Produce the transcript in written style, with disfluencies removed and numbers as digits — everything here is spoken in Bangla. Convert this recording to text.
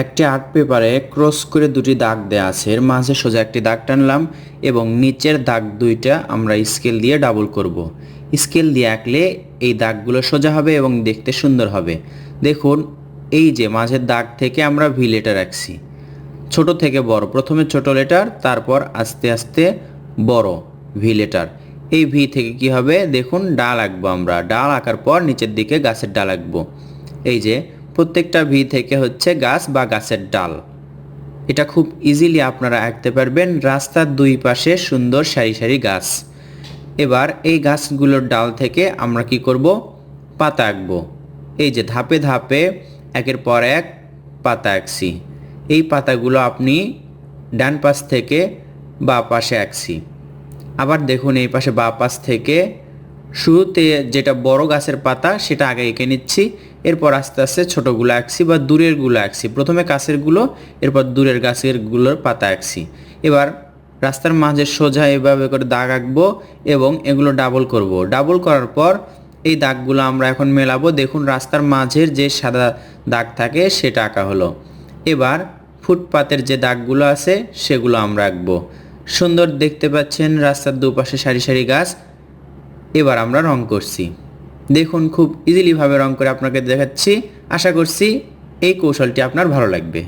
একটি আর্ট পেপারে ক্রস করে দুটি দাগ দেওয়া আছে, এর মাঝে সোজা একটি দাগ টানলাম এবং নিচের দাগ দুইটা আমরা স্কেল দিয়ে ডাবল করব। স্কেল দিয়ে আঁকলে এই দাগগুলো সোজা হবে এবং দেখতে সুন্দর হবে। দেখুন, এই যে মাঝের দাগ থেকে আমরা ভি লেটার আঁকছি, ছোট থেকে বড়, প্রথমে ছোট লেটার, তারপর আস্তে আস্তে বড় ভি লেটার। এই ভি থেকে কি হবে দেখুন, ডাল আঁকবো আমরা। ডাল আঁকার পর নিচের দিকে গাছের ডাল আঁকবো। এই যে প্রত্যেকটা ভি থেকে হচ্ছে গাছ বা গাছের ডাল। এটা খুব ইজিলি আপনারা আঁকতে পারবেন। রাস্তার দুই পাশে সুন্দর সারি সারি গাছ। এবার এই গাছগুলোর ডাল থেকে আমরা কি করব, পাতা আঁকবো। এই যে ধাপে ধাপে একের পর এক পাতা আঁকছি। এই পাতাগুলো আপনি ডান পাশ থেকে বাঁ পাশে আঁকছি। আবার দেখুন, এই পাশে বাঁ পাশ থেকে শুরুতে যেটা বড় গাছের পাতা সেটা আগে এঁকে নিচ্ছি, এরপর আস্তে আস্তে ছোটোগুলো আঁকছি বা দূরেরগুলো আঁকছি। প্রথমে কাছেরগুলো, এরপর দূরের গাছেরগুলোর পাতা আঁকছি। এবার রাস্তার মাঝে সোজা এভাবে করে দাগ আঁকবো এবং এগুলো ডাবল করব। ডাবল করার পর এই দাগগুলো আমরা এখন মেলাবো। দেখুন, রাস্তার মাঝের যে সাদা দাগ থাকে সেটা আঁকা হলো। এবার ফুটপাতের যে দাগগুলো আছে সেগুলো আমরা আঁকবো। সুন্দর দেখতে পাচ্ছেন রাস্তার দুপাশে সারি সারি গাছ। এবার আমরা রং করছি। দেখুন, খুব ইজিলিভাবে রং করে আপনাকে দেখাচ্ছি। আশা করছি এই কৌশলটি আপনার ভালো লাগবে।